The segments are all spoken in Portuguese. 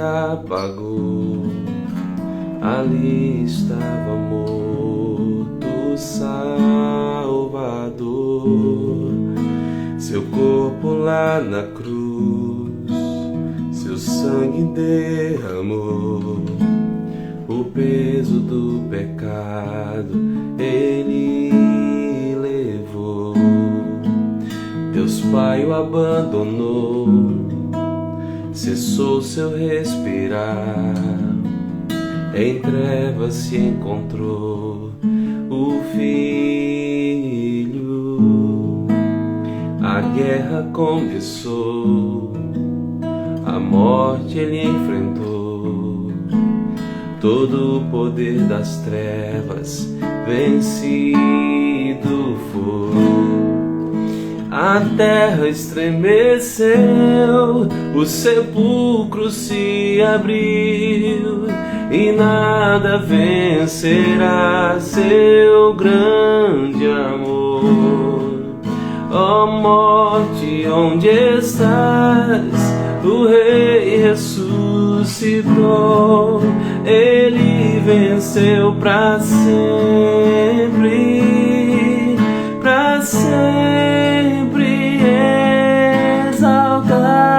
apagou. Ali estava morto o Salvador, seu corpo lá na cruz, seu sangue derramou, o peso do pecado ele levou. Deus Pai o abandonou, cessou seu respirar, em trevas se encontrou o Filho. A guerra começou, a morte ele enfrentou, todo o poder das trevas vencido foi. A terra estremeceu, o sepulcro se abriu, e nada vencerá seu grande amor. Ó morte, onde estás? O Rei ressuscitou, ele venceu para sempre, para sempre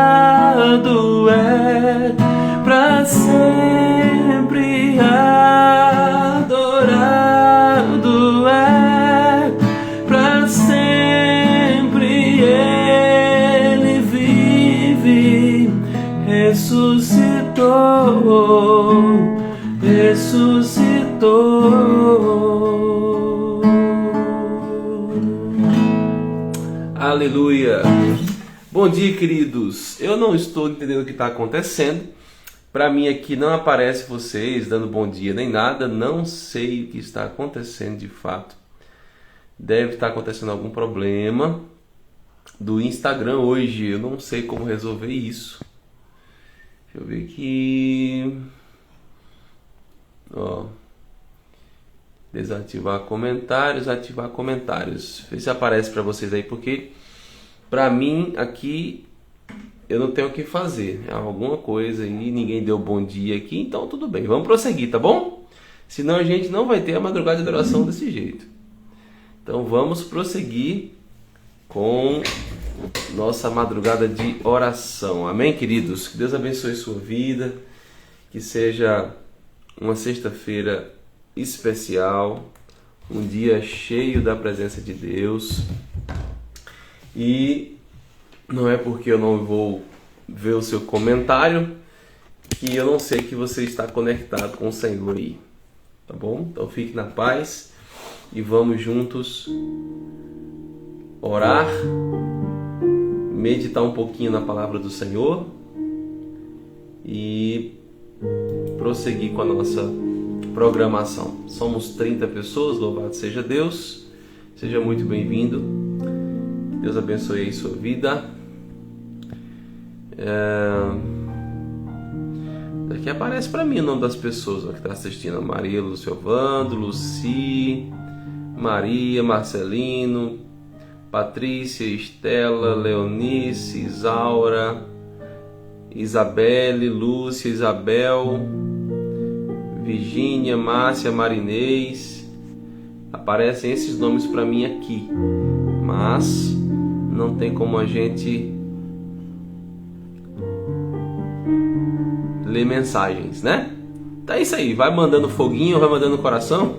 exaltado é, para sempre adorado é, para sempre ele vive, ressuscitou, ressuscitou. Aleluia! Bom dia, queridos. Eu não estou entendendo o que está acontecendo. Para mim aqui não aparece vocês dando bom dia nem nada. Não sei o que está acontecendo de fato. Deve estar acontecendo algum problema do Instagram hoje. Eu não sei como resolver isso. Deixa eu ver aqui. Ó. Desativar comentários, ativar comentários. Vê se aparece para vocês aí, porque para mim aqui eu não tenho o que fazer. É alguma coisa aí, ninguém deu bom dia aqui, então tudo bem. Vamos prosseguir, tá bom? Senão a gente não vai ter a madrugada de adoração desse jeito. Então vamos prosseguir com nossa madrugada de oração. Amém, queridos? Que Deus abençoe sua vida. Que seja uma sexta-feira especial, um dia cheio da presença de Deus. E não é porque eu não vou ver o seu comentário que eu não sei que você está conectado com o Senhor aí, tá bom? Então fique na paz e vamos juntos orar, meditar um pouquinho na palavra do Senhor e prosseguir com a nossa programação. Somos 30 pessoas, louvado seja Deus. Seja muito bem-vindo. Deus abençoe aí sua vida. Aqui aparece para mim o nome das pessoas que estão assistindo: Maria Luciovando, Luci, Maria, Marcelino, Patrícia, Estela, Leonice, Isaura, Isabelle, Lúcia, Isabel, Virgínia, Márcia, Marinês. Aparecem esses nomes para mim aqui, mas não tem como a gente ler mensagens, né? Tá isso aí, vai mandando foguinho, vai mandando coração.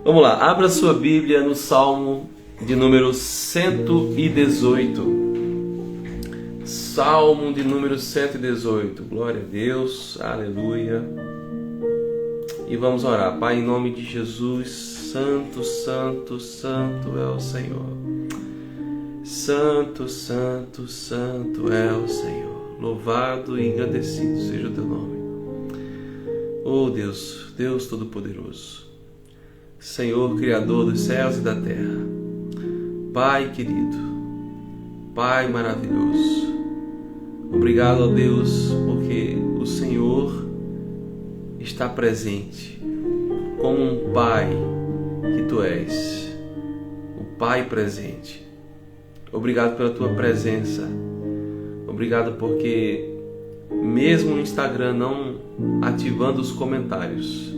Vamos lá, abra sua Bíblia no Salmo de número 118. Salmo de número 118. Glória a Deus, aleluia. E vamos orar. Pai, em nome de Jesus, santo, santo, santo é o Senhor. Santo, santo, santo é o Senhor. Louvado e engrandecido seja o teu nome. Oh Deus, Deus Todo-Poderoso, Senhor Criador dos céus e da terra, Pai querido, Pai maravilhoso, obrigado, ó Deus, porque o Senhor está presente como um Pai que Tu és, o Pai presente. Obrigado pela Tua presença. Obrigado porque mesmo no Instagram não ativando os comentários,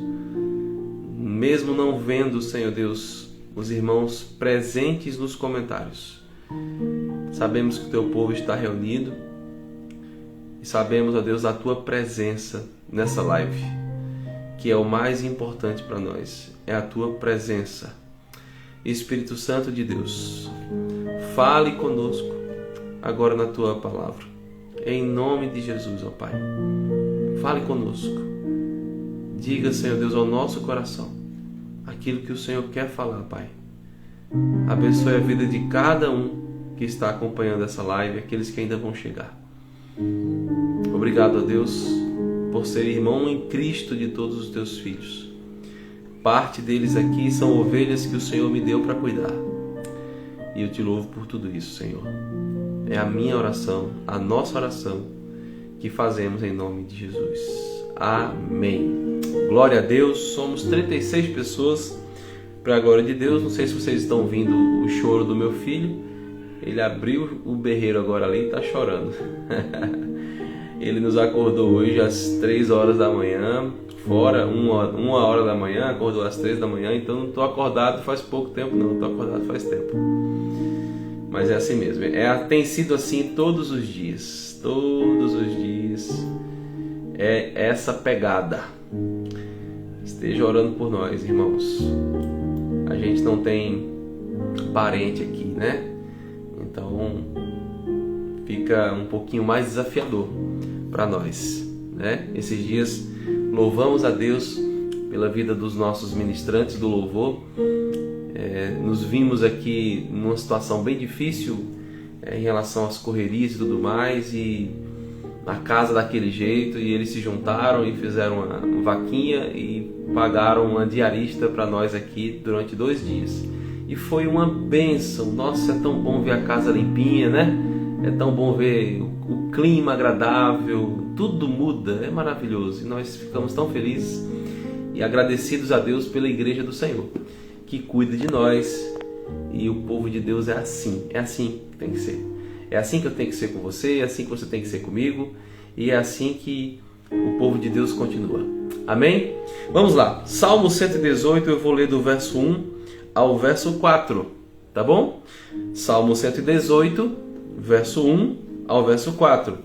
mesmo não vendo, Senhor Deus, os irmãos presentes nos comentários, sabemos que o Teu povo está reunido e sabemos, ó Deus, da Tua presença nessa live, que é o mais importante para nós, é a Tua presença. Espírito Santo de Deus, fale conosco agora na Tua palavra, em nome de Jesus, ó Pai. Fale conosco, diga, Senhor Deus, ao nosso coração aquilo que o Senhor quer falar, Pai. Abençoe a vida de cada um que está acompanhando essa live, aqueles que ainda vão chegar. Obrigado a Deus por ser irmão em Cristo de todos os Teus filhos. Parte deles aqui são ovelhas que o Senhor me deu para cuidar. E eu Te louvo por tudo isso, Senhor. É a minha oração, a nossa oração, que fazemos em nome de Jesus. Amém. Glória a Deus. Somos 36 pessoas para a glória de Deus. Não sei se vocês estão ouvindo o choro do meu filho. Ele abriu o berreiro agora ali e está chorando. Ele nos acordou hoje às 3 horas da manhã, fora uma hora da manhã, acordou às 3 da manhã, então não estou acordado faz pouco tempo não, estou acordado faz tempo. Mas é assim mesmo, tem sido assim todos os dias, é essa pegada. Esteja orando por nós, irmãos. A gente não tem parente aqui, né? Então fica um pouquinho mais desafiador para nós, né? Esses dias louvamos a Deus pela vida dos nossos ministrantes do louvor. Nos vimos aqui numa situação bem difícil em relação às correrias e tudo mais, e a casa daquele jeito, e eles se juntaram e fizeram uma vaquinha e pagaram uma diarista para nós aqui durante 2 dias. E foi uma bênção. Nossa, é tão bom ver a casa limpinha, né? É tão bom ver o clima agradável, tudo muda, é maravilhoso. E nós ficamos tão felizes e agradecidos a Deus pela igreja do Senhor, que cuida de nós. E o povo de Deus é assim que tem que ser. É assim que eu tenho que ser com você, é assim que você tem que ser comigo, e é assim que o povo de Deus continua. Amém? Vamos lá, Salmo 118, eu vou ler do verso 1 ao verso 4, tá bom? Salmo 118, verso 1 ao verso 4.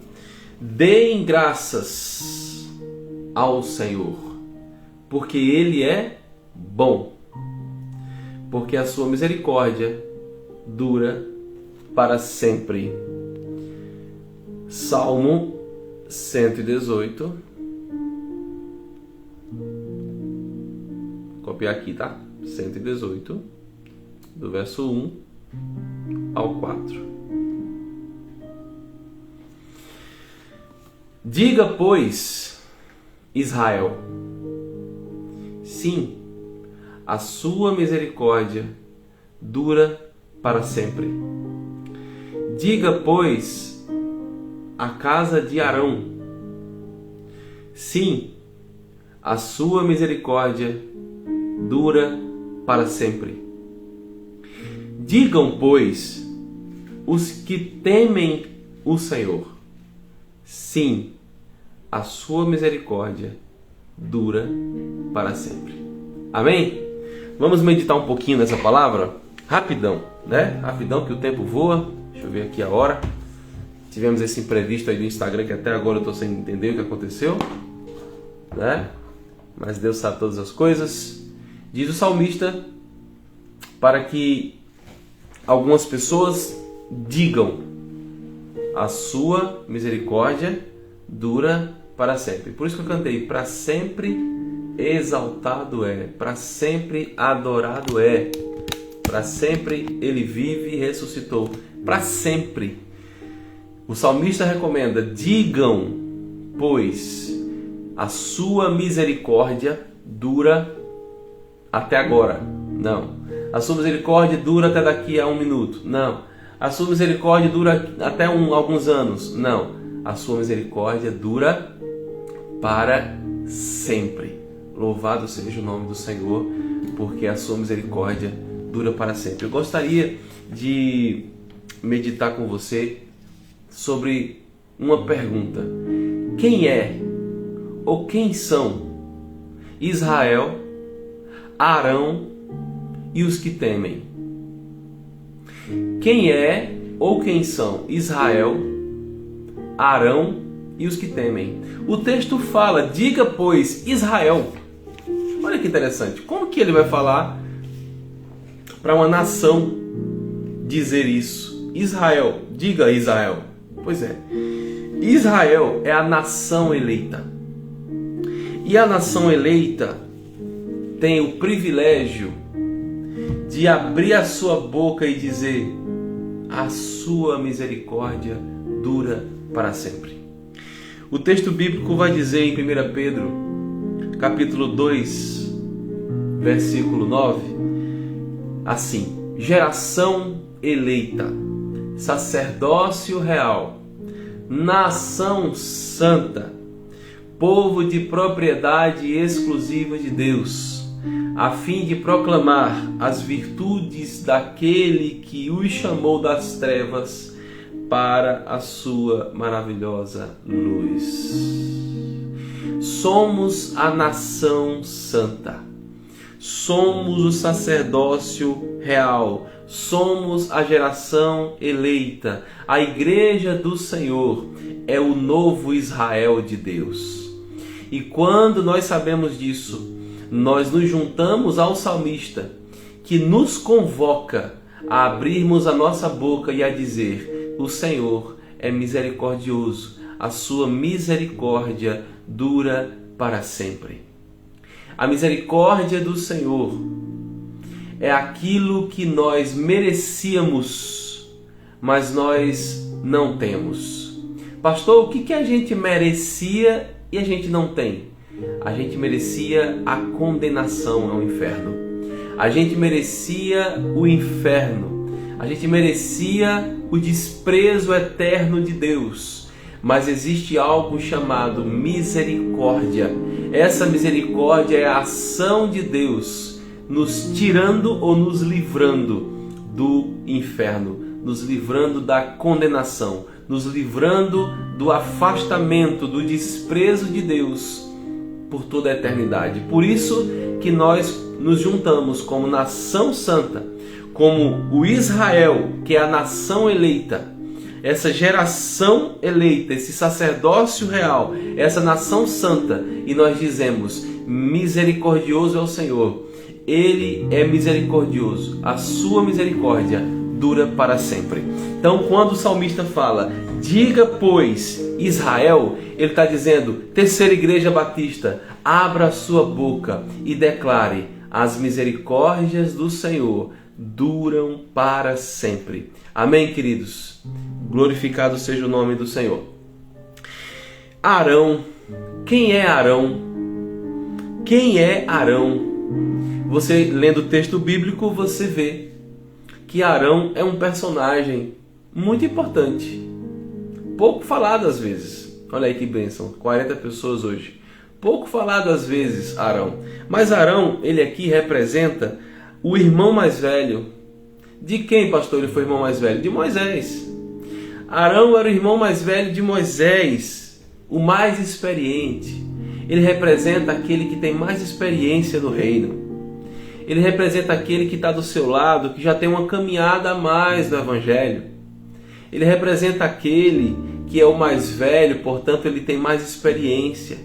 Deem graças ao Senhor, porque Ele é bom, porque a sua misericórdia dura para sempre. Salmo 118. Vou copiar aqui, tá? 118, do verso 1 ao 4. Diga, pois, Israel, sim, a sua misericórdia dura para sempre. Diga, pois, a casa de Arão, sim, a sua misericórdia dura para sempre. Digam, pois, os que temem o Senhor, sim, a sua misericórdia dura para sempre. Amém? Vamos meditar um pouquinho nessa palavra? Rapidão, né? Rapidão que o tempo voa. Deixa eu ver aqui a hora. Tivemos esse imprevisto aí do Instagram que até agora eu estou sem entender o que aconteceu, né? Mas Deus sabe todas as coisas. Diz o salmista para que algumas pessoas digam: a sua misericórdia dura para sempre. Por isso que eu cantei: para sempre exaltado é, para sempre adorado é, para sempre ele vive e ressuscitou, para sempre. O salmista recomenda: digam, pois, a sua misericórdia dura até agora. Não. A sua misericórdia dura até daqui a 1 minuto. Não. A sua misericórdia dura até alguns anos. Não. A sua misericórdia dura para sempre. Louvado seja o nome do Senhor, porque a sua misericórdia dura para sempre. Eu gostaria de meditar com você sobre uma pergunta. quem é ou quem são Israel, Arão e os que temem? Quem é ou quem são Israel, Arão e os que temem? O texto fala, diga pois Israel. Olha que interessante, como que ele vai falar para uma nação dizer isso? Israel, diga Israel. Pois é, Israel é a nação eleita. E a nação eleita tem o privilégio de abrir a sua boca e dizer: a sua misericórdia dura para sempre. O texto bíblico vai dizer em 1 Pedro, capítulo 2, versículo 9, assim: geração eleita, sacerdócio real, nação santa, povo de propriedade exclusiva de Deus, a fim de proclamar as virtudes daquele que os chamou das trevas para a sua maravilhosa luz. Somos a nação santa, somos o sacerdócio real, somos a geração eleita, a igreja do Senhor é o novo Israel de Deus. E quando nós sabemos disso, nós nos juntamos ao salmista, que nos convoca a abrirmos a nossa boca e a dizer: o Senhor é misericordioso, a sua misericórdia dura para sempre. A misericórdia do Senhor é aquilo que nós merecíamos, mas nós não temos. Pastor, o que a gente merecia e a gente não tem? A gente merecia a condenação ao inferno. A gente merecia o inferno. A gente merecia o desprezo eterno de Deus. Mas existe algo chamado misericórdia. Essa misericórdia é a ação de Deus nos tirando ou nos livrando do inferno, nos livrando da condenação, nos livrando do afastamento, do desprezo de Deus por toda a eternidade. Por isso que nós nos juntamos como nação santa, como o Israel, que é a nação eleita, essa geração eleita, esse sacerdócio real, essa nação santa, e nós dizemos: misericordioso é o Senhor, Ele é misericordioso, a sua misericórdia dura para sempre. Então, quando o salmista fala, diga pois Israel, ele está dizendo: Terceira Igreja Batista, abra a sua boca e declare: as misericórdias do Senhor duram para sempre. Amém, queridos? Glorificado seja o nome do Senhor. Arão. Quem é Arão? Quem é Arão? Você, lendo o texto bíblico, você vê que Arão é um personagem muito importante, pouco falado às vezes. Olha aí que bênção, 40 pessoas hoje. Pouco falado às vezes Arão. Mas Arão, ele aqui representa o irmão mais velho. De quem, pastor, ele foi o irmão mais velho? De Moisés. Arão era o irmão mais velho de Moisés, o mais experiente. Ele representa aquele que tem mais experiência no reino. Ele representa aquele que está do seu lado, que já tem uma caminhada a mais no Evangelho. Ele representa aquele que é o mais velho, portanto ele tem mais experiência.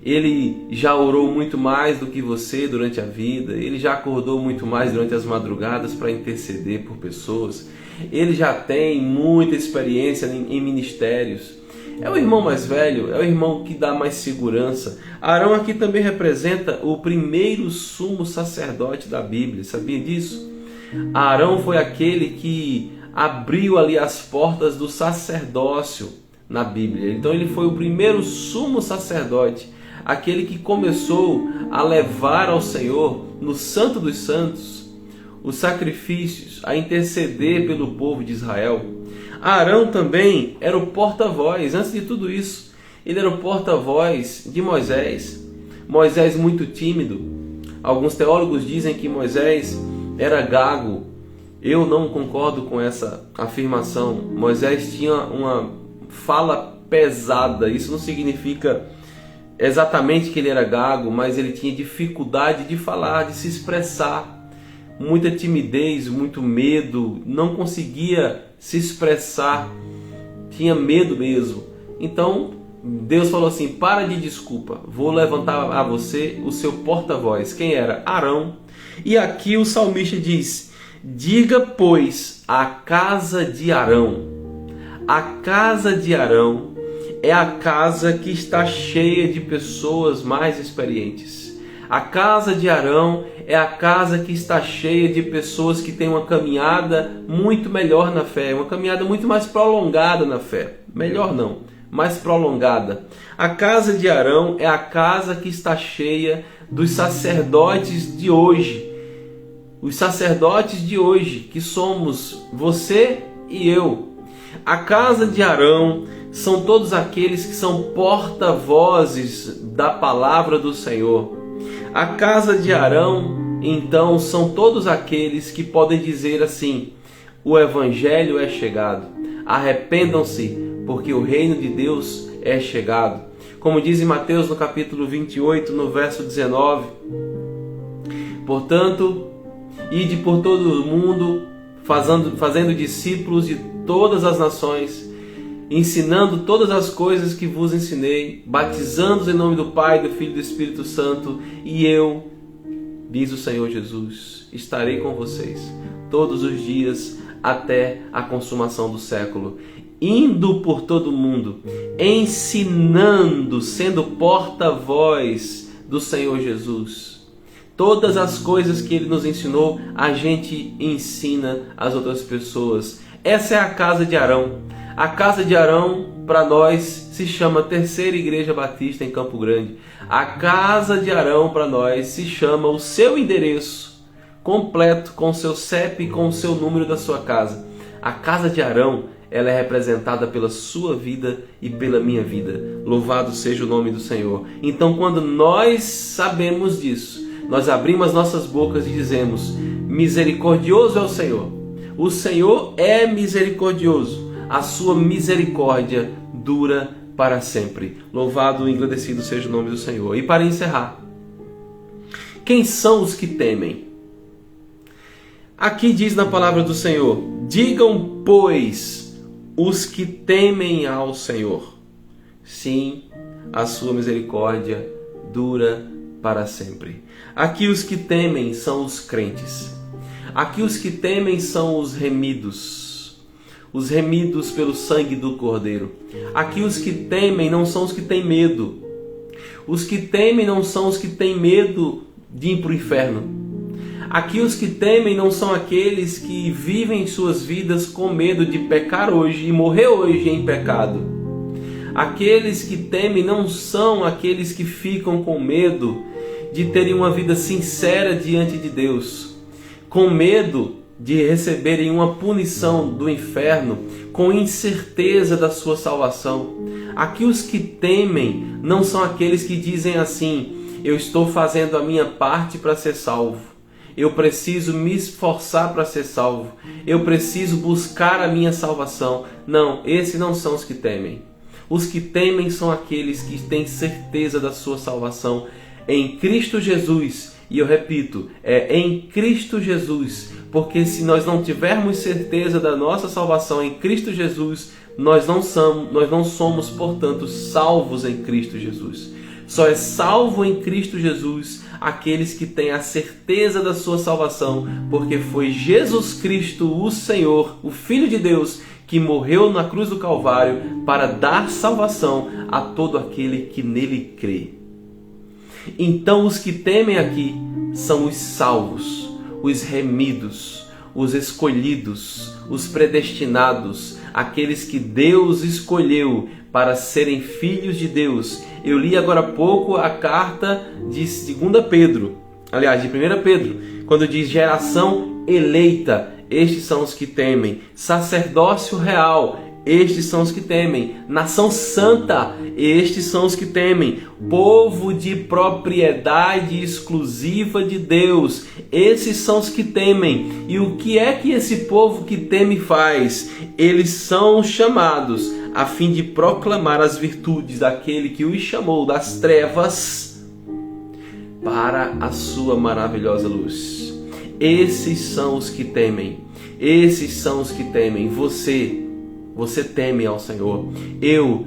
Ele já orou muito mais do que você durante a vida. Ele já acordou muito mais durante as madrugadas para interceder por pessoas. Ele já tem muita experiência em ministérios. É o irmão mais velho, é o irmão que dá mais segurança. Arão aqui também representa o primeiro sumo sacerdote da Bíblia. Sabia disso? Arão foi aquele que abriu ali as portas do sacerdócio na Bíblia. Então ele foi o primeiro sumo sacerdote, aquele que começou a levar ao Senhor, no Santo dos Santos, os sacrifícios, a interceder pelo povo de Israel. Arão também era o porta-voz. Antes de tudo isso, ele era o porta-voz de Moisés. Moisés muito tímido. Alguns teólogos dizem que Moisés era gago. Eu não concordo com essa afirmação. Moisés tinha uma fala pesada. Isso não significa exatamente que ele era gago, mas ele tinha dificuldade de falar, de se expressar. Muita timidez, muito medo, não conseguia se expressar, tinha medo mesmo. Então Deus falou assim: para de desculpa, vou levantar a você o seu porta-voz. Quem era? Arão. E aqui o salmista diz: diga, pois, a casa de Arão. A casa de Arão é a casa que está cheia de pessoas mais experientes. A casa de Arão é a casa que está cheia de pessoas que têm uma caminhada muito melhor na fé, uma caminhada muito mais prolongada na fé. Melhor não, mais prolongada. A casa de Arão é a casa que está cheia dos sacerdotes de hoje. Os sacerdotes de hoje, que somos você e eu. A casa de Arão são todos aqueles que são porta-vozes da palavra do Senhor. A casa de Arão, então, são todos aqueles que podem dizer assim: o evangelho é chegado, arrependam-se, porque o reino de Deus é chegado. Como diz em Mateus no capítulo 28, no verso 19: portanto, ide por todo o mundo, fazendo discípulos de todas as nações, ensinando todas as coisas que vos ensinei, batizando-os em nome do Pai, do Filho e do Espírito Santo, e eu, diz o Senhor Jesus, estarei com vocês todos os dias até a consumação do século, indo por todo o mundo, ensinando, sendo porta-voz do Senhor Jesus. Todas as coisas que Ele nos ensinou, a gente ensina às outras pessoas. Essa é a casa de Arão. A casa de Arão, para nós, se chama Terceira Igreja Batista em Campo Grande. A casa de Arão, para nós, se chama o seu endereço completo, com o seu CEP e com o seu número da sua casa. A casa de Arão, ela é representada pela sua vida e pela minha vida. Louvado seja o nome do Senhor. Então, quando nós sabemos disso, nós abrimos as nossas bocas e dizemos: misericordioso é o Senhor. O Senhor é misericordioso. A sua misericórdia dura para sempre. Louvado e engrandecido seja o nome do Senhor. E para encerrar, quem são os que temem? Aqui diz na palavra do Senhor: digam, pois, os que temem ao Senhor. Sim, a sua misericórdia dura para sempre. Aqui os que temem são os crentes. Aqui os que temem são os remidos pelo sangue do Cordeiro. Aqui os que temem não são os que têm medo. Os que temem não são os que têm medo de ir para o inferno. Aqui os que temem não são aqueles que vivem suas vidas com medo de pecar hoje e morrer hoje em pecado. Aqueles que temem não são aqueles que ficam com medo de terem uma vida sincera diante de Deus, com medo de receberem uma punição do inferno, com incerteza da sua salvação. Aqui os que temem não são aqueles que dizem assim: eu estou fazendo a minha parte para ser salvo, eu preciso me esforçar para ser salvo, eu preciso buscar a minha salvação. Não, esses não são os que temem. Os que temem são aqueles que têm certeza da sua salvação em Cristo Jesus. E eu repito, é em Cristo Jesus, porque se nós não tivermos certeza da nossa salvação em Cristo Jesus, nós não somos, portanto, salvos em Cristo Jesus. Só é salvo em Cristo Jesus aqueles que têm a certeza da sua salvação, porque foi Jesus Cristo, o Senhor, o Filho de Deus, que morreu na cruz do Calvário para dar salvação a todo aquele que nele crê. Então os que temem aqui são os salvos, os remidos, os escolhidos, os predestinados, aqueles que Deus escolheu para serem filhos de Deus. Eu li agora há pouco a carta de 2 Pedro, aliás, de 1 Pedro, quando diz geração eleita. Estes são os que temem. Sacerdócio real. estes são os que temem. Nação santa, estes são os que temem. Povo de propriedade exclusiva de Deus, esses são os que temem. E o que é que esse povo que teme faz? Eles são chamados a fim de proclamar as virtudes daquele que os chamou das trevas para a sua maravilhosa luz. Esses são os que temem. Esses são os que temem. Você teme ao Senhor. Eu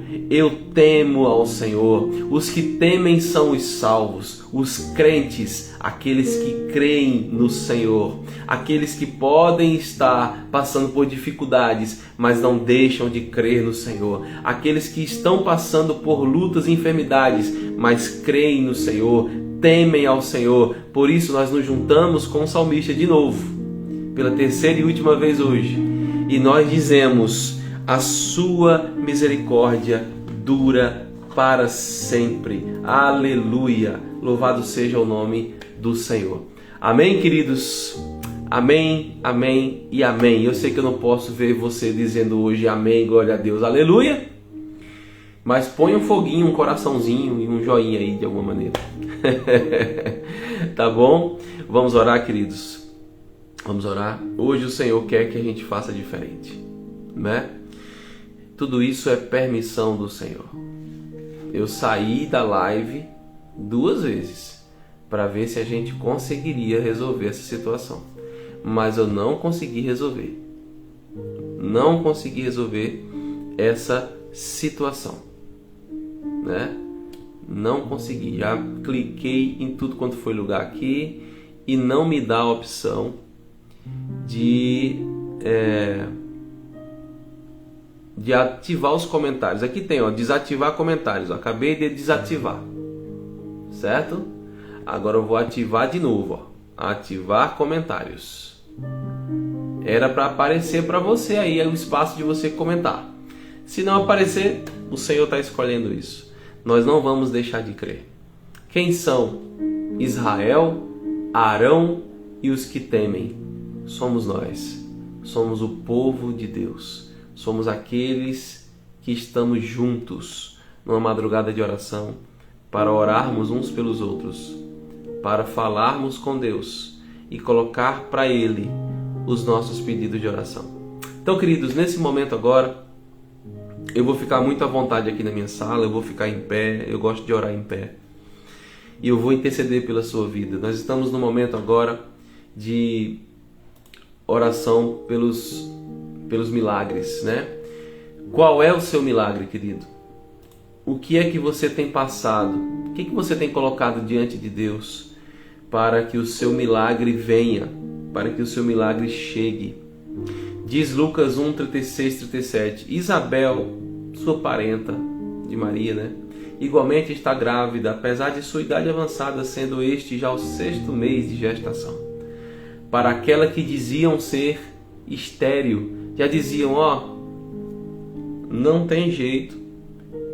temo ao Senhor. Os que temem são os salvos, os crentes, aqueles que creem no Senhor, aqueles que podem estar passando por dificuldades, mas não deixam de crer no Senhor, aqueles que estão passando por lutas e enfermidades, mas creem no Senhor, temem ao Senhor. Por isso nós nos juntamos com o salmista de novo, pela terceira e última vez hoje, e nós dizemos: a sua misericórdia dura para sempre. Aleluia! Louvado seja o nome do Senhor. Amém, queridos? Amém, amém e amém. Eu sei que eu não posso ver você dizendo hoje amém, glória a Deus, aleluia. Mas põe um foguinho, um coraçãozinho e um joinha aí de alguma maneira. Tá bom? Vamos orar, queridos. Vamos orar. Hoje o Senhor quer que a gente faça diferente, né? Tudo isso é permissão do Senhor. Eu saí da live 2 vezes para ver se a gente conseguiria resolver essa situação, mas eu não consegui resolver. Não consegui resolver essa situação, né? Não consegui. Já cliquei em tudo quanto foi lugar aqui e não me dá a opção de ativar os comentários. Aqui tem, ó, desativar comentários. Ó, acabei de desativar, certo? Agora eu vou ativar de novo, ó. Ativar comentários. Era para aparecer para você aí o espaço de você comentar. Se não aparecer, o Senhor está escolhendo isso. Nós não vamos deixar de crer. Quem são? Israel, Arão e os que temem. Somos nós. Somos o povo de Deus. Somos aqueles que estamos juntos numa madrugada de oração para orarmos uns pelos outros, para falarmos com Deus e colocar para Ele os nossos pedidos de oração. Então, queridos, nesse momento agora, eu vou ficar muito à vontade aqui na minha sala, eu vou ficar em pé, eu gosto de orar em pé. E eu vou interceder pela sua vida. Nós estamos no momento agora de oração pelos milagres, né? Qual é o seu milagre, querido? O que é que você tem passado? O que é que você tem colocado diante de Deus para que o seu milagre venha, para que o seu milagre chegue? Diz Lucas 1, 36, 37. Isabel, sua parenta de Maria, né? Igualmente está grávida, apesar de sua idade avançada, sendo este já o 6º mês de gestação. Para aquela que diziam ser estéril, já diziam, ó, não tem jeito,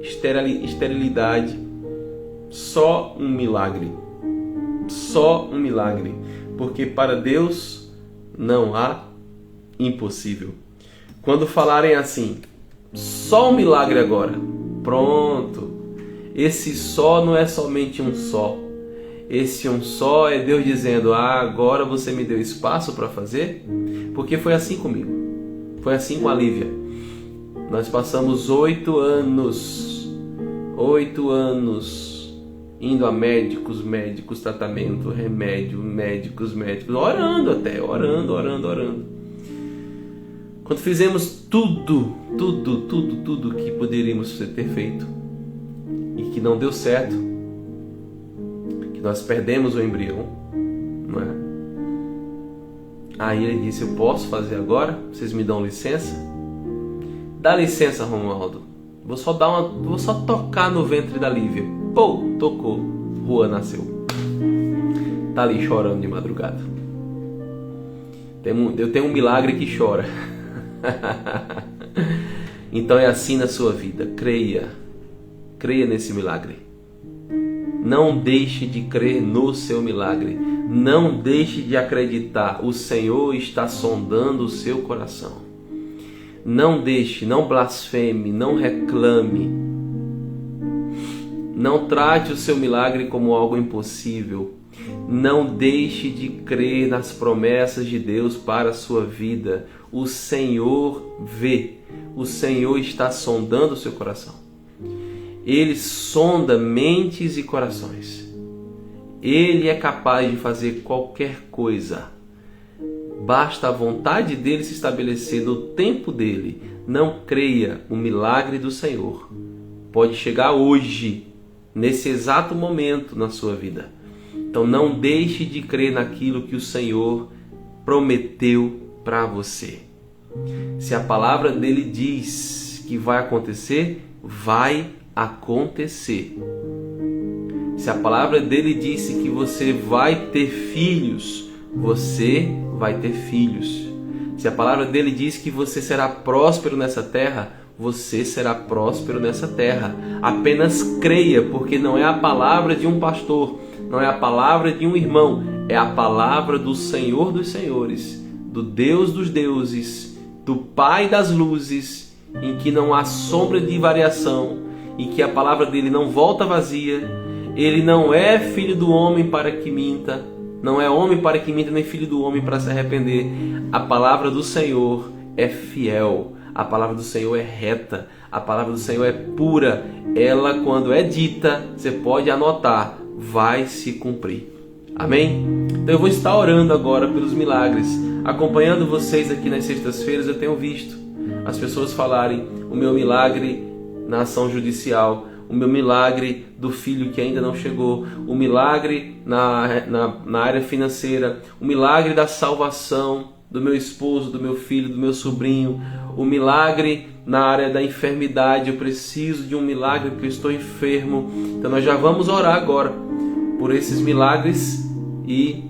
esterilidade, só um milagre, porque para Deus não há impossível. Quando falarem assim, só um milagre agora, pronto, esse só não é somente um só, esse um só é Deus dizendo, agora você me deu espaço para fazer, porque foi assim comigo. Foi assim com a Lívia. Nós passamos 8 anos indo a médicos, tratamento, remédio, médicos, orando. Quando fizemos tudo que poderíamos ter feito e que não deu certo, que nós perdemos o embrião, não é? Aí ele disse, eu posso fazer agora? Vocês me dão licença? Dá licença, Romualdo. Vou só tocar no ventre da Lívia. Pô, tocou. Rua nasceu. Tá ali chorando de madrugada. Eu tenho um milagre que chora. Então é assim na sua vida. Creia nesse milagre. Não deixe de crer no seu milagre. Não deixe de acreditar. O Senhor está sondando o seu coração. Não deixe, não blasfeme, não reclame. Não trate o seu milagre como algo impossível. Não deixe de crer nas promessas de Deus para a sua vida. O Senhor vê. O Senhor está sondando o seu coração. Ele sonda mentes e corações. Ele é capaz de fazer qualquer coisa. Basta a vontade dele se estabelecer no tempo dele. Não creia, o milagre do Senhor pode chegar hoje, nesse exato momento na sua vida. Então não deixe de crer naquilo que o Senhor prometeu para você. Se a palavra dele diz que vai acontecer, vai acontecer. Se a palavra dele disse que você vai ter filhos, você vai ter filhos. Se a palavra dele diz que você será próspero nessa terra, você será próspero nessa terra. Apenas creia, porque não é a palavra de um pastor, não é a palavra de um irmão, é a palavra do Senhor dos Senhores, do Deus dos deuses, do Pai das luzes, em que não há sombra de variação, em que a palavra dele não volta vazia. Ele não é filho do homem para que minta, não é homem para que minta, nem filho do homem para se arrepender. A palavra do Senhor é fiel, a palavra do Senhor é reta, a palavra do Senhor é pura. Ela, quando é dita, você pode anotar, vai se cumprir. Amém? Então eu vou estar orando agora pelos milagres. Acompanhando vocês aqui nas sextas-feiras, eu tenho visto as pessoas falarem o meu milagre na ação judicial, o meu milagre do filho que ainda não chegou, o milagre na área financeira, o milagre da salvação do meu esposo, do meu filho, do meu sobrinho, o milagre na área da enfermidade. Eu preciso de um milagre porque eu estou enfermo. Então nós já vamos orar agora por esses milagres e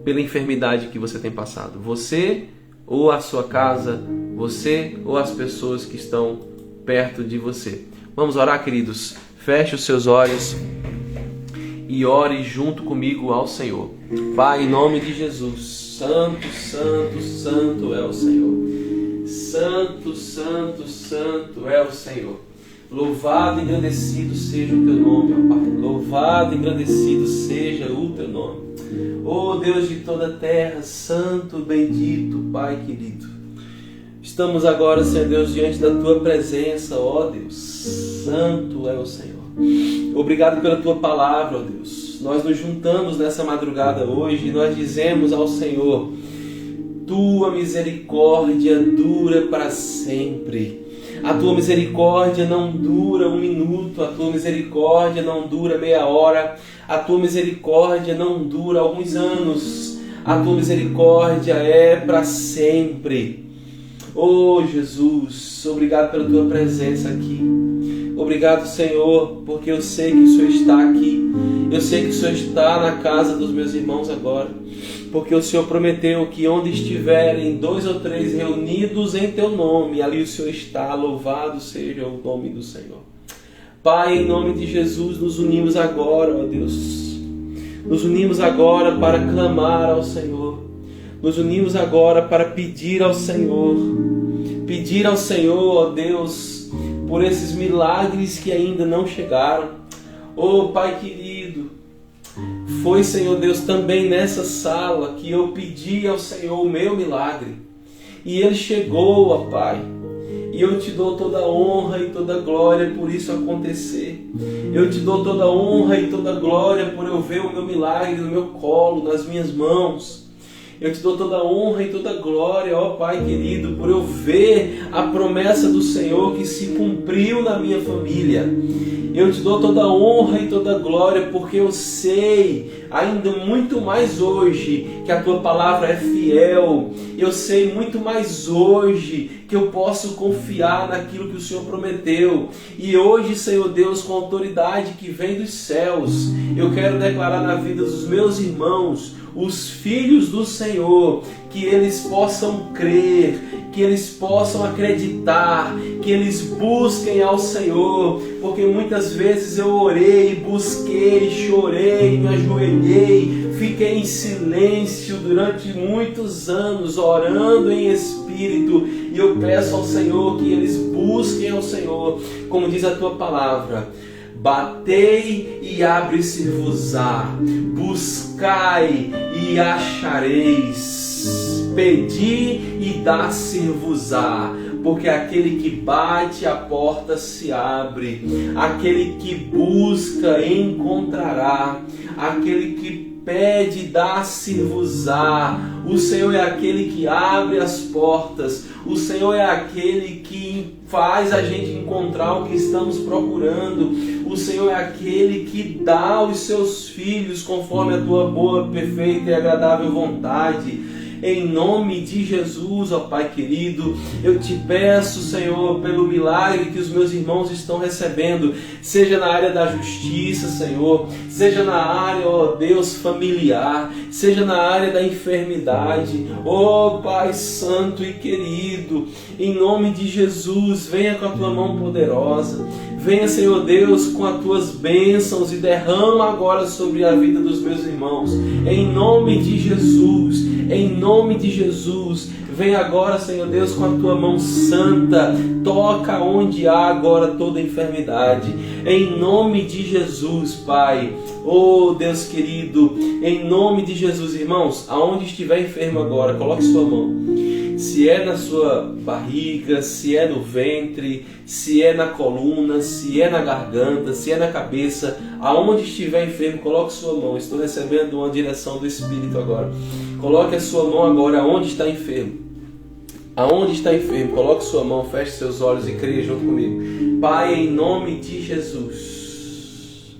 pela enfermidade que você tem passado. Você ou a sua casa, você ou as pessoas que estão perto de você. Vamos orar, queridos? Feche os seus olhos e ore junto comigo ao Senhor. Pai, em nome de Jesus, santo, santo, santo é o Senhor. Santo, santo, santo é o Senhor. Louvado e engrandecido seja o teu nome, ó Pai. Louvado e engrandecido seja o teu nome. Ó Deus de toda a terra, santo, bendito, Pai querido. Estamos agora, Senhor Deus, diante da Tua presença, ó Deus. Santo é o Senhor. Obrigado pela Tua palavra, ó Deus. Nós nos juntamos nessa madrugada hoje e nós dizemos ao Senhor: Tua misericórdia dura para sempre. A Tua misericórdia não dura 1 minuto, a Tua misericórdia não dura meia hora, a Tua misericórdia não dura alguns anos, a Tua misericórdia é para sempre. Oh Jesus, obrigado pela Tua presença aqui. Obrigado, Senhor, porque eu sei que o Senhor está aqui. Eu sei que o Senhor está na casa dos meus irmãos agora. Porque o Senhor prometeu que onde estiverem 2 ou 3 reunidos em Teu nome, ali o Senhor está. Louvado seja o nome do Senhor. Pai, em nome de Jesus, nos unimos agora, ó Deus. Nos unimos agora para clamar ao Senhor. Nos unimos agora para pedir ao Senhor. Pedir ao Senhor, ó Deus, por esses milagres que ainda não chegaram. Oh Pai querido, foi, Senhor Deus, também nessa sala que eu pedi ao Senhor o meu milagre. E Ele chegou, ó Pai. E eu te dou toda a honra e toda a glória por isso acontecer. Eu te dou toda a honra e toda a glória por eu ver o meu milagre no meu colo, nas minhas mãos. Eu te dou toda a honra e toda a glória, ó Pai querido, por eu ver a promessa do Senhor que se cumpriu na minha família. Eu te dou toda a honra e toda a glória porque eu sei, ainda muito mais hoje, que a Tua palavra é fiel. Eu sei muito mais hoje que eu posso confiar naquilo que o Senhor prometeu. E hoje, Senhor Deus, com a autoridade que vem dos céus, eu quero declarar na vida dos meus irmãos, os filhos do Senhor, que eles possam crer, que eles possam acreditar, que eles busquem ao Senhor, porque muitas vezes eu orei, busquei, chorei, me ajoelhei, fiquei em silêncio durante muitos anos, orando em espírito, e eu peço ao Senhor que eles busquem ao Senhor, como diz a tua palavra: batei e abre-se-vos-á, buscai e achareis, pedi e dá-se-vos-á, porque aquele que bate, a porta se abre, aquele que busca encontrará, aquele que pede, dá-se-vos-á. O Senhor é aquele que abre as portas, o Senhor é aquele que faz a gente encontrar o que estamos procurando, o Senhor é aquele que dá os seus filhos conforme a tua boa, perfeita e agradável vontade. Em nome de Jesus, ó Pai querido, eu te peço, Senhor, pelo milagre que os meus irmãos estão recebendo, seja na área da justiça, Senhor, seja na área, ó Deus, familiar, seja na área da enfermidade, ó Pai santo e querido, em nome de Jesus, venha com a tua mão poderosa, venha, Senhor Deus, com as tuas bênçãos e derrama agora sobre a vida dos meus irmãos, em nome de Jesus. Em nome de Jesus, vem agora, Senhor Deus, com a tua mão santa, toca onde há agora toda enfermidade, em nome de Jesus, Pai. Oh Deus querido, em nome de Jesus, irmãos, aonde estiver enfermo agora, coloque sua mão. Se é na sua barriga, se é no ventre, se é na coluna, se é na garganta, se é na cabeça, aonde estiver enfermo, coloque sua mão. Estou recebendo uma direção do Espírito agora. Coloque a sua mão agora aonde está enfermo. Aonde está enfermo, coloque sua mão, feche seus olhos e creia junto comigo. Pai, em nome de Jesus.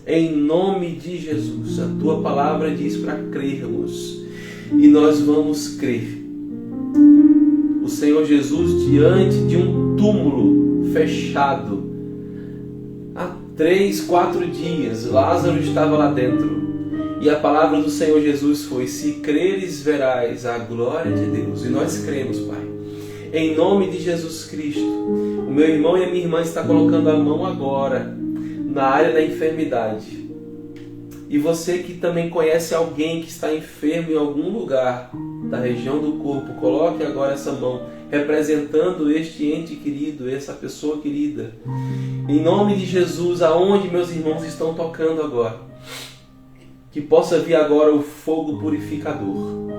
Em nome de Jesus. A tua palavra diz para crermos. E nós vamos crer. O Senhor Jesus, diante de um túmulo fechado, há 3, 4 dias, Lázaro estava lá dentro. E a palavra do Senhor Jesus foi: se creres, verás a glória de Deus. E nós cremos, Pai. Em nome de Jesus Cristo. O meu irmão e a minha irmã estão colocando a mão agora na área da enfermidade. E você que também conhece alguém que está enfermo em algum lugar da região do corpo, coloque agora essa mão, representando este ente querido, essa pessoa querida. Em nome de Jesus, aonde meus irmãos estão tocando agora, que possa vir agora o fogo purificador.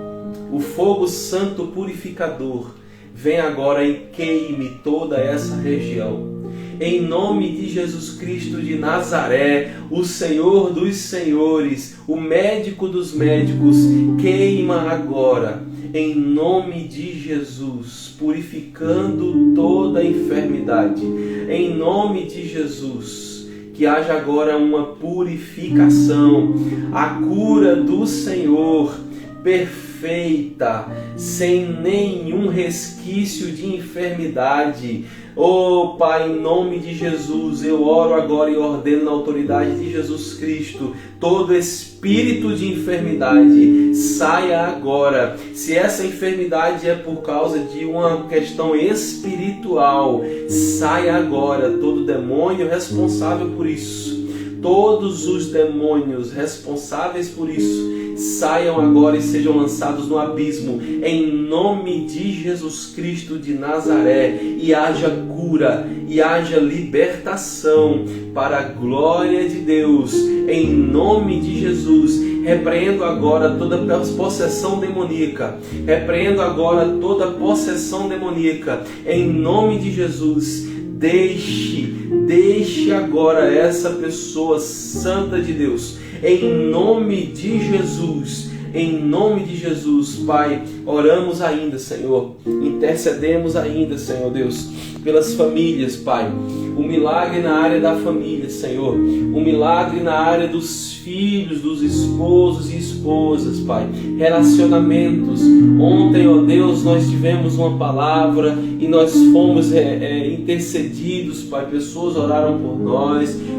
O fogo santo purificador vem agora e queime toda essa região. Em nome de Jesus Cristo de Nazaré, o Senhor dos senhores, o médico dos médicos, queima agora, em nome de Jesus, purificando toda a enfermidade. Em nome de Jesus, que haja agora uma purificação, a cura do Senhor perfeita, sem nenhum resquício de enfermidade. Oh Pai, em nome de Jesus, eu oro agora e ordeno na autoridade de Jesus Cristo, todo espírito de enfermidade saia agora. Se essa enfermidade é por causa de uma questão espiritual, saia agora todo demônio responsável por isso. Todos os demônios responsáveis por isso saiam agora e sejam lançados no abismo, em nome de Jesus Cristo de Nazaré, e haja cura, e haja libertação, para a glória de Deus, em nome de Jesus. Repreendo agora toda possessão demoníaca, repreendo agora toda possessão demoníaca, em nome de Jesus. Deixe agora essa pessoa santa de Deus, em nome de Jesus, em nome de Jesus, Pai. Oramos ainda, Senhor, intercedemos ainda, Senhor Deus, pelas famílias, Pai. O milagre na área da família, Senhor, o milagre na área dos filhos, dos esposos e esposas, Pai, relacionamentos. Ontem, ó Deus, nós tivemos uma palavra e nós fomos intercedidos, Pai, pessoas oraram por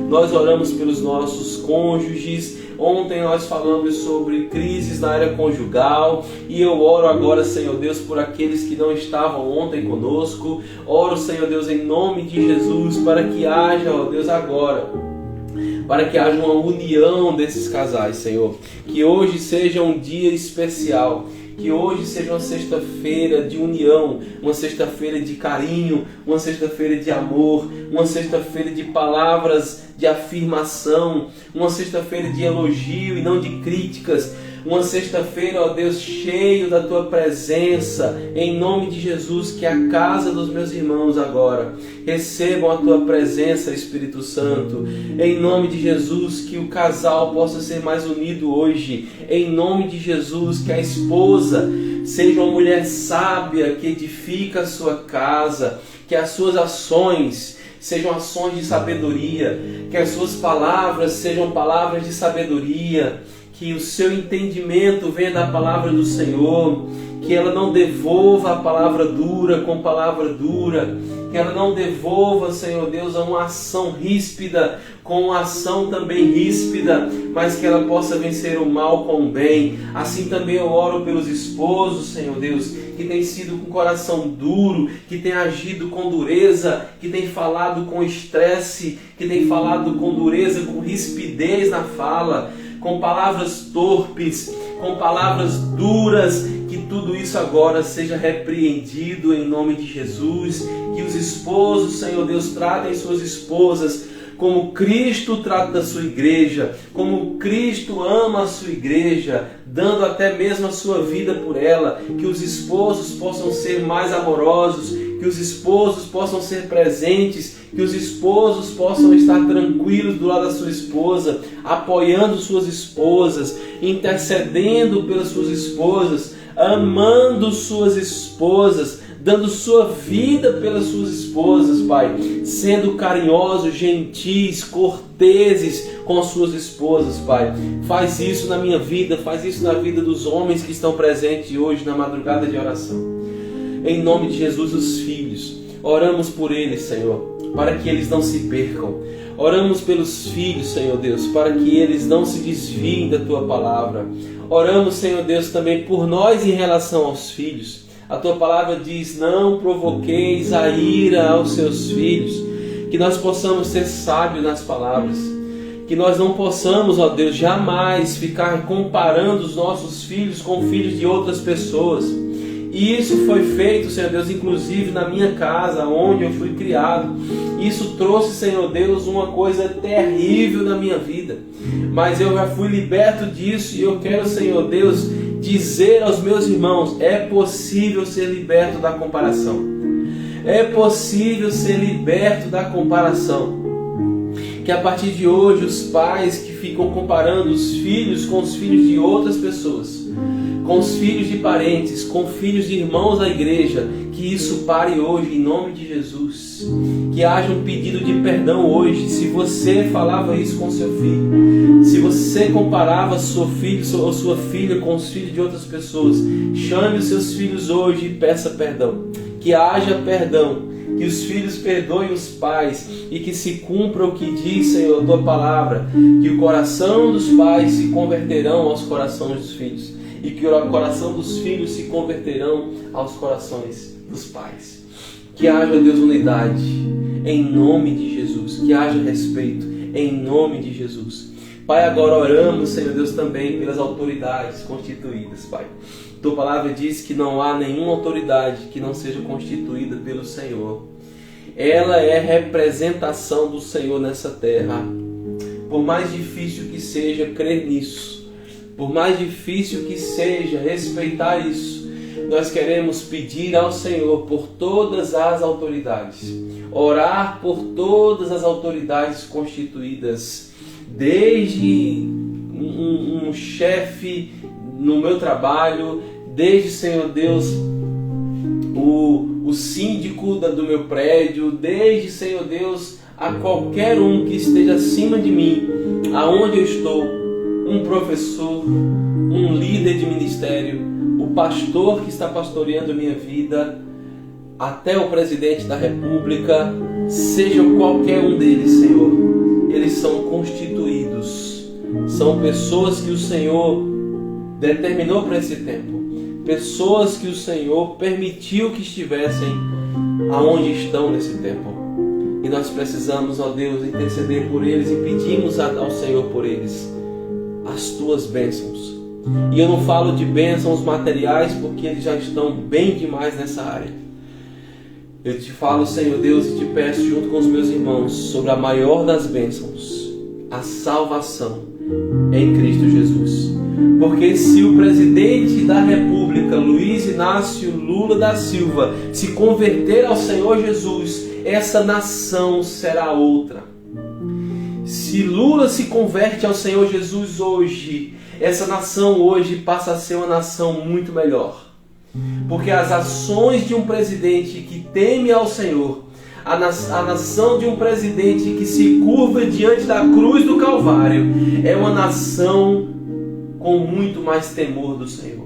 nós oramos pelos nossos cônjuges, Ontem nós falamos sobre crises na área conjugal e eu oro agora, Senhor Deus, por aqueles que não estavam ontem conosco. Oro, Senhor Deus, em nome de Jesus, para que haja, ó Deus, agora, para que haja uma união desses casais, Senhor. Que hoje seja um dia especial. Que hoje seja uma sexta-feira de união, uma sexta-feira de carinho, uma sexta-feira de amor, uma sexta-feira de palavras de afirmação, uma sexta-feira de elogio e não de críticas, uma sexta-feira, ó Deus, cheio da Tua presença, em nome de Jesus. Que a casa dos meus irmãos agora recebam a Tua presença, Espírito Santo, em nome de Jesus. Que o casal possa ser mais unido hoje, em nome de Jesus. Que a esposa seja uma mulher sábia que edifica a sua casa, que as suas ações sejam ações de sabedoria, que as suas palavras sejam palavras de sabedoria, que o seu entendimento venha da palavra do Senhor, que ela não devolva a palavra dura com palavra dura, que ela não devolva, Senhor Deus, a uma ação ríspida com uma ação também ríspida, mas que ela possa vencer o mal com o bem. Assim também eu oro pelos esposos, Senhor Deus, que tem sido com coração duro, que tem agido com dureza, que tem falado com estresse, que tem falado com dureza, com rispidez na fala, com palavras torpes, com palavras duras. Que tudo isso agora seja repreendido em nome de Jesus. Que os esposos, Senhor Deus, tratem suas esposas como Cristo trata a sua igreja, como Cristo ama a sua igreja, dando até mesmo a sua vida por ela. Que os esposos possam ser mais amorosos, que os esposos possam ser presentes, que os esposos possam estar tranquilos do lado da sua esposa, apoiando suas esposas, intercedendo pelas suas esposas, amando suas esposas, dando sua vida pelas suas esposas, Pai, sendo carinhosos, gentis, corteses com as suas esposas, Pai. Faz isso na minha vida, faz isso na vida dos homens que estão presentes hoje na madrugada de oração. Em nome de Jesus, os filhos, oramos por eles, Senhor, para que eles não se percam. Oramos pelos filhos, Senhor Deus, para que eles não se desviem da Tua palavra. Oramos, Senhor Deus, também por nós em relação aos filhos. A Tua palavra diz: não provoqueis a ira aos seus filhos. Que nós possamos ser sábios nas palavras. Que nós não possamos, ó Deus, jamais ficar comparando os nossos filhos com filhos de outras pessoas. E isso foi feito, Senhor Deus, inclusive na minha casa, onde eu fui criado. Isso trouxe, Senhor Deus, uma coisa terrível na minha vida. Mas eu já fui liberto disso e eu quero, Senhor Deus, dizer aos meus irmãos: é possível ser liberto da comparação. É possível ser liberto da comparação. Que a partir de hoje os pais que ficam comparando os filhos com os filhos de outras pessoas, com os filhos de parentes, com filhos de irmãos da igreja, que isso pare hoje em nome de Jesus. Que haja um pedido de perdão hoje. Se você falava isso com seu filho, se você comparava seu filho ou sua filha com os filhos de outras pessoas, chame os seus filhos hoje e peça perdão. Que haja perdão. Que os filhos perdoem os pais e que se cumpra o que diz, Senhor, a Tua palavra. Que o coração dos pais se converterão aos corações dos filhos e que o coração dos filhos se converterão aos corações dos pais. Que haja, Deus, unidade em nome de Jesus. Que haja respeito em nome de Jesus. Pai, agora oramos, Senhor Deus, também pelas autoridades constituídas, Pai. Tua palavra diz que não há nenhuma autoridade que não seja constituída pelo Senhor. Ela é representação do Senhor nessa terra. Por mais difícil que seja crer nisso, por mais difícil que seja respeitar isso, nós queremos pedir ao Senhor por todas as autoridades, orar por todas as autoridades constituídas, desde um chefe no meu trabalho, desde, Senhor Deus, o síndico do meu prédio, desde, Senhor Deus, a qualquer um que esteja acima de mim, aonde eu estou, um professor, um líder de ministério, o pastor que está pastoreando minha vida, até o presidente da República, seja qualquer um deles, Senhor, eles são constituídos são pessoas que o Senhor determinou para esse tempo. Pessoas que o Senhor permitiu que estivessem aonde estão nesse tempo. E nós precisamos, ó Deus, interceder por eles e pedimos ao Senhor por eles as tuas bênçãos. E eu não falo de bênçãos materiais porque eles já estão bem demais nessa área. Eu te falo, Senhor Deus, e te peço junto com os meus irmãos sobre a maior das bênçãos, a salvação em Cristo Jesus. Porque se o presidente da República, Luiz Inácio Lula da Silva, se converter ao Senhor Jesus, essa nação será outra. Se Lula se converte ao Senhor Jesus hoje, essa nação hoje passa a ser uma nação muito melhor. Porque as ações de um presidente que teme ao Senhor, a nação de um presidente que se curva diante da cruz do Calvário, é uma nação com muito mais temor do Senhor.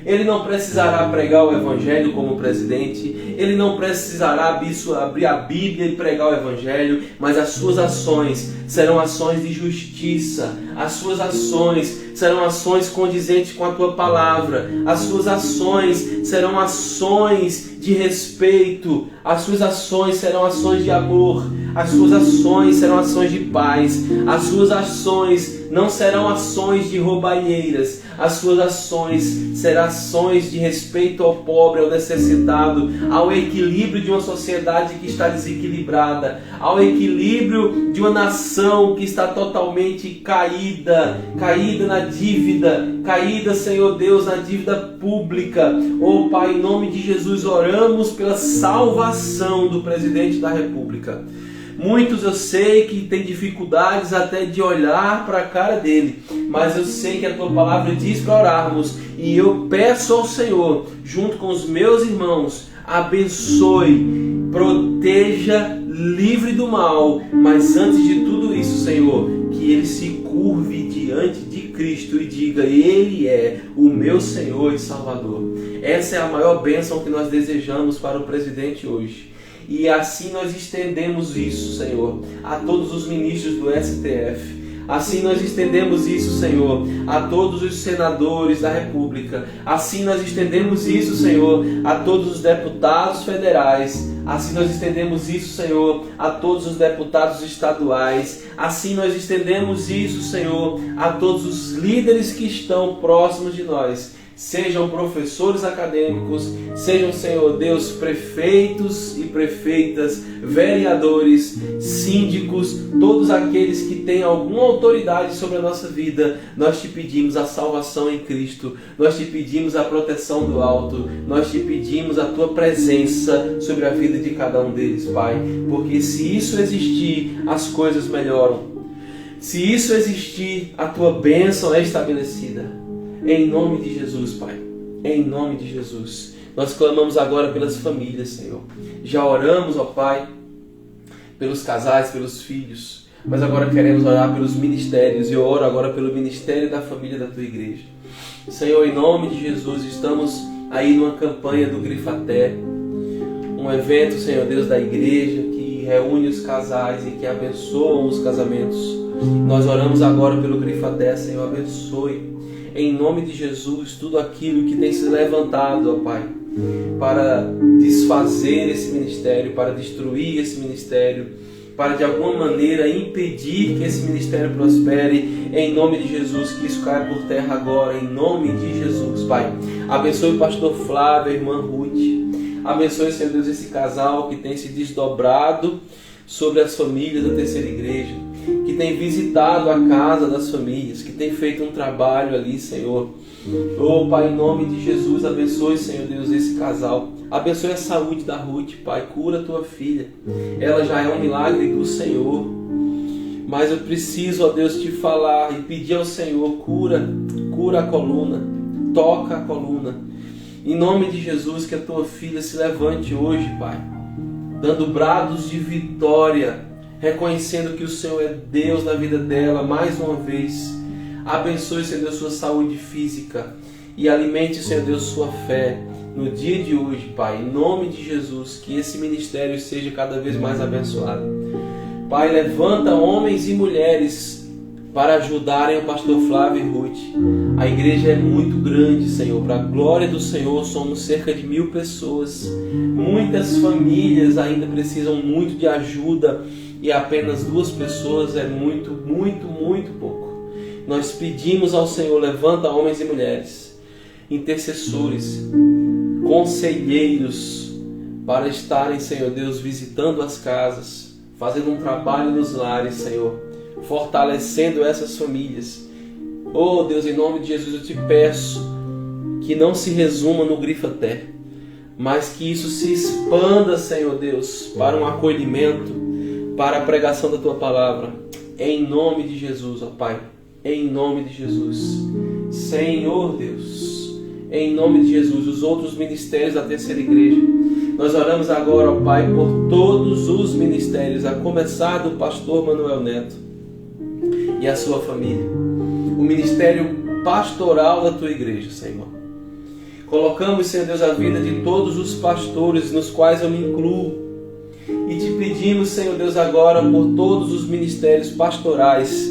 Ele não precisará pregar o Evangelho como presidente, ele não precisará abrir a Bíblia e pregar o Evangelho, mas as suas ações serão ações de justiça, as suas ações serão ações condizentes com a tua palavra, as suas ações serão ações de respeito, as suas ações serão ações de amor, as suas ações serão ações de paz, as suas ações não serão ações de roubalheiras, as suas ações serão ações de respeito ao pobre, ao necessitado, ao equilíbrio de uma sociedade que está desequilibrada, ao equilíbrio de uma nação que está totalmente caída na dívida, caída, Senhor Deus, na dívida pública. Oh Pai, em nome de Jesus, oramos pela salvação do presidente da República. Muitos eu sei que têm dificuldades até de olhar para a cara dele, mas eu sei que a tua palavra diz para orarmos, e eu peço ao Senhor, junto com os meus irmãos, abençoe, proteja, livre do mal, mas antes de tudo isso, Senhor, que ele se curve diante de Cristo e diga: Ele é o meu Senhor e Salvador. Essa é a maior bênção que nós desejamos para o presidente hoje. E assim nós estendemos isso, Senhor, a todos os ministros do STF. Assim nós estendemos isso, Senhor, a todos os senadores da República. Assim nós estendemos isso, Senhor, a todos os deputados federais. Assim nós estendemos isso, Senhor, a todos os deputados estaduais. Assim nós estendemos isso, Senhor, a todos os líderes que estão próximos de nós. Sejam professores acadêmicos, sejam, Senhor Deus, prefeitos e prefeitas, vereadores, síndicos, todos aqueles que têm alguma autoridade sobre a nossa vida. Nós te pedimos a salvação em Cristo, nós te pedimos a proteção do alto, nós te pedimos a tua presença sobre a vida de cada um deles, Pai, porque se isso existir, as coisas melhoram. Se isso existir, a tua bênção é estabelecida. Em nome de Jesus, Pai. Em nome de Jesus. Nós clamamos agora pelas famílias, Senhor. Já oramos, ó Pai, pelos casais, pelos filhos. Mas agora queremos orar pelos ministérios. E eu oro agora pelo ministério da família da Tua Igreja. Senhor, em nome de Jesus, estamos aí numa campanha do Grifaté. Um evento, Senhor Deus, da igreja que reúne os casais e que abençoam os casamentos. Nós oramos agora pelo Grifaté, Senhor, abençoe. Em nome de Jesus, tudo aquilo que tem se levantado, ó Pai, para desfazer esse ministério, para destruir esse ministério, para de alguma maneira impedir que esse ministério prospere, em nome de Jesus, que isso caia por terra agora, em nome de Jesus, Pai. Abençoe o pastor Flávio, a irmã Ruth. Abençoe, Senhor Deus, esse casal que tem se desdobrado sobre as famílias da Terceira Igreja, que tem visitado a casa das famílias, que tem feito um trabalho ali, Senhor. Oh, Pai, em nome de Jesus, abençoe, Senhor Deus, esse casal. Abençoe a saúde da Ruth, Pai. Cura a tua filha. Ela já é um milagre do Senhor. Mas eu preciso, ó Deus, te falar e pedir ao Senhor, cura a coluna, toca a coluna. Em nome de Jesus, que a tua filha se levante hoje, Pai, dando brados de vitória, reconhecendo que o Senhor é Deus na vida dela, mais uma vez. Abençoe, Senhor Deus, sua saúde física e alimente, Senhor Deus, sua fé no dia de hoje, Pai. Em nome de Jesus, que esse ministério seja cada vez mais abençoado. Pai, levanta homens e mulheres para ajudarem o pastor Flávio e Ruth. A igreja é muito grande, Senhor. Para a glória do Senhor, somos cerca de 1000 pessoas. Muitas famílias ainda precisam muito de ajuda e apenas 2 pessoas é muito, muito, muito pouco. Nós pedimos ao Senhor, levanta homens e mulheres, intercessores, conselheiros, para estarem, Senhor Deus, visitando as casas, fazendo um trabalho nos lares, Senhor, fortalecendo essas famílias. Oh Deus, em nome de Jesus eu te peço que não se resuma no Grifa-Té, mas que isso se expanda, Senhor Deus, para um acolhimento, para a pregação da Tua Palavra, em nome de Jesus, ó Pai, em nome de Jesus. Senhor Deus, em nome de Jesus, os outros ministérios da Terceira Igreja, nós oramos agora, ó Pai, por todos os ministérios, a começar do pastor Manuel Neto e a sua família, o ministério pastoral da Tua Igreja, Senhor. Colocamos, Senhor Deus, a vida de todos os pastores, nos quais eu me incluo, e te pedimos, Senhor Deus, agora por todos os ministérios pastorais.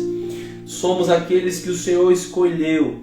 Somos aqueles que o Senhor escolheu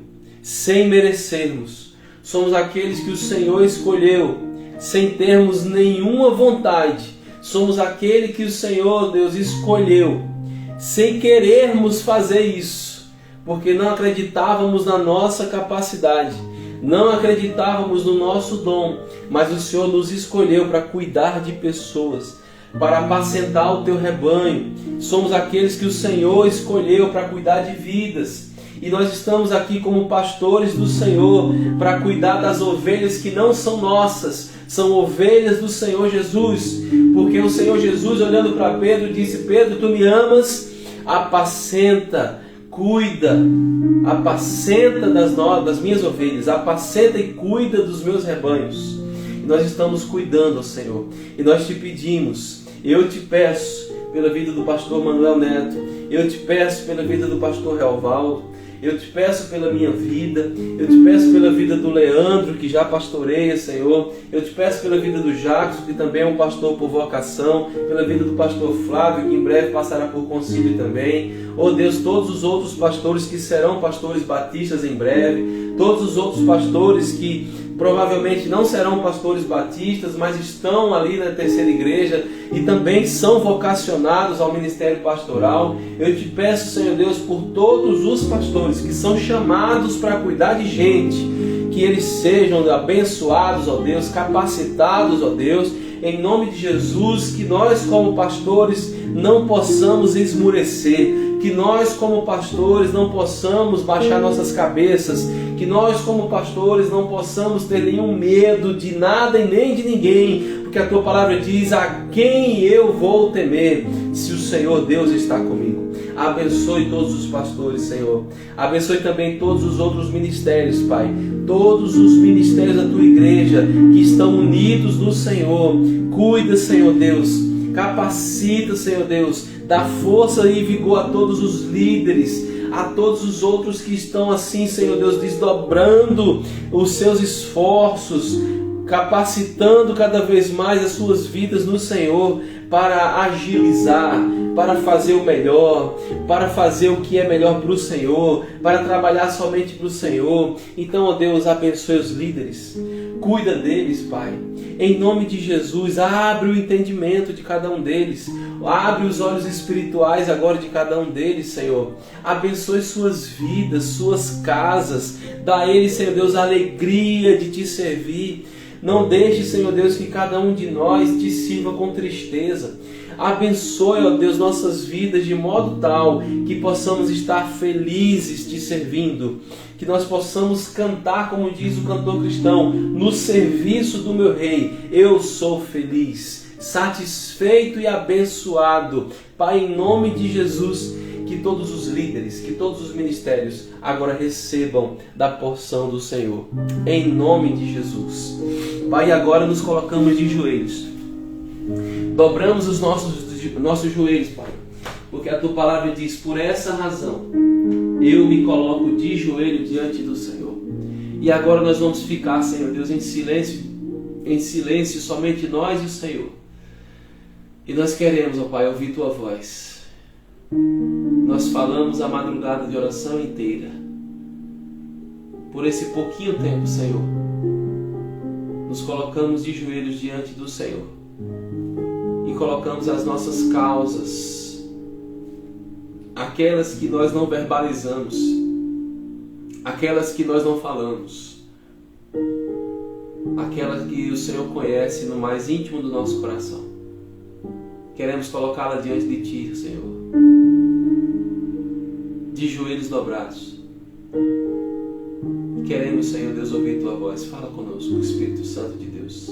sem merecermos. Somos aqueles que o Senhor escolheu sem termos nenhuma vontade. Somos aquele que o Senhor, Deus, escolheu sem querermos fazer isso, porque não acreditávamos na nossa capacidade, não acreditávamos no nosso dom, mas o Senhor nos escolheu para cuidar de pessoas, para apacentar o Teu rebanho. Somos aqueles que o Senhor escolheu para cuidar de vidas. E nós estamos aqui como pastores do Senhor para cuidar das ovelhas que não são nossas, são ovelhas do Senhor Jesus. Porque o Senhor Jesus, olhando para Pedro, disse: Pedro, tu me amas? Apacenta, cuida, apacenta das minhas ovelhas, apacenta e cuida dos meus rebanhos. E nós estamos cuidando, Senhor. E nós te pedimos, eu te peço pela vida do pastor Manuel Neto, eu te peço pela vida do pastor Realvaldo, eu te peço pela minha vida, eu te peço pela vida do Leandro, que já pastoreia, Senhor. Eu te peço pela vida do Jackson, que também é um pastor por vocação, pela vida do pastor Flávio, que em breve passará por concílio também. Oh Deus, todos os outros pastores que serão pastores batistas em breve, todos os outros pastores que provavelmente não serão pastores batistas, mas estão ali na Terceira Igreja e também são vocacionados ao ministério pastoral. Eu te peço, Senhor Deus, por todos os pastores que são chamados para cuidar de gente, que eles sejam abençoados, ó Deus, capacitados, ó Deus, em nome de Jesus, que nós como pastores não possamos esmurecer, que nós como pastores não possamos baixar nossas cabeças, que nós como pastores não possamos ter nenhum medo de nada e nem de ninguém, porque a Tua palavra diz: a quem eu vou temer, se o Senhor Deus está comigo. Abençoe todos os pastores, Senhor. Abençoe também todos os outros ministérios, Pai. Todos os ministérios da Tua igreja que estão unidos no Senhor. Cuida, Senhor Deus. Capacita, Senhor Deus. Dá força e vigor a todos os líderes, a todos os outros que estão assim, Senhor Deus, desdobrando os seus esforços, capacitando cada vez mais as suas vidas no Senhor, para agilizar, para fazer o melhor, para fazer o que é melhor para o Senhor, para trabalhar somente para o Senhor. Então, ó Deus, abençoe os líderes, cuida deles, Pai. Em nome de Jesus, abre o entendimento de cada um deles, abre os olhos espirituais agora de cada um deles, Senhor. Abençoe suas vidas, suas casas, dá a eles, Senhor Deus, a alegria de Te servir. Não deixe, Senhor Deus, que cada um de nós Te sirva com tristeza. Abençoe, ó Deus, nossas vidas de modo tal que possamos estar felizes Te servindo. Que nós possamos cantar, como diz o cantor cristão: no serviço do meu Rei, eu sou feliz, satisfeito e abençoado. Pai, em nome de Jesus, que todos os líderes, que todos os ministérios agora recebam da porção do Senhor. Em nome de Jesus. Pai, agora nos colocamos de joelhos. Dobramos os nossos joelhos, Pai. Porque a Tua palavra diz: por essa razão eu me coloco de joelho diante do Senhor. E agora nós vamos ficar, Senhor Deus, em silêncio, somente nós e o Senhor. E nós queremos, ó Pai, ouvir Tua voz. Nós falamos a madrugada de oração inteira. Por esse pouquinho tempo, Senhor, nos colocamos de joelhos diante do Senhor e colocamos as nossas causas, aquelas que nós não verbalizamos, aquelas que nós não falamos, aquelas que o Senhor conhece no mais íntimo do nosso coração. Queremos colocá-la diante de Ti, Senhor, de joelhos dobrados. Queremos, Senhor Deus, ouvir Tua voz. Fala conosco, Espírito Santo de Deus.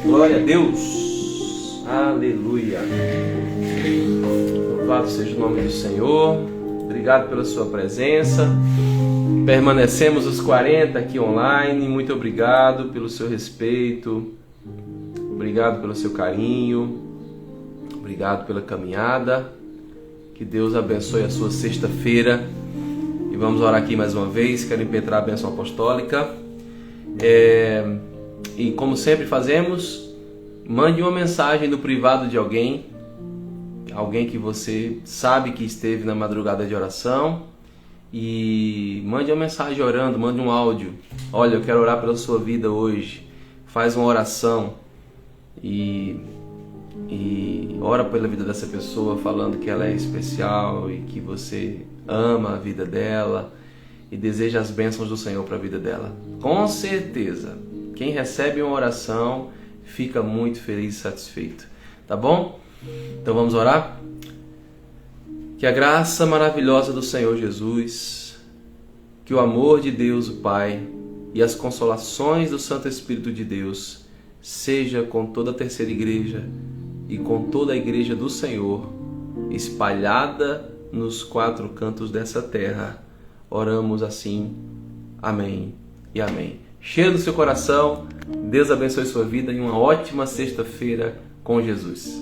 Glória a Deus, aleluia, louvado seja o nome do Senhor. Obrigado pela sua presença. Permanecemos os 40 aqui online, muito obrigado pelo seu respeito, obrigado pelo seu carinho, obrigado pela caminhada. Que Deus abençoe a sua sexta-feira e vamos orar aqui mais uma vez. Quero impetrar a bênção apostólica. E como sempre fazemos, mande uma mensagem no privado de alguém que você sabe que esteve na madrugada de oração, e mande uma mensagem orando, mande um áudio. Olha, eu quero orar pela sua vida hoje. Faz uma oração e ora pela vida dessa pessoa, falando que ela é especial e que você ama a vida dela e deseja as bênçãos do Senhor para a vida dela. Com certeza, quem recebe uma oração fica muito feliz e satisfeito. Tá bom? Então vamos orar? Que a graça maravilhosa do Senhor Jesus, que o amor de Deus o Pai e as consolações do Santo Espírito de Deus seja com toda a terceira igreja e com toda a igreja do Senhor, espalhada nos 4 cantos dessa terra. Oramos assim. Amém e amém. Cheio do seu coração, Deus abençoe sua vida e uma ótima sexta-feira com Jesus.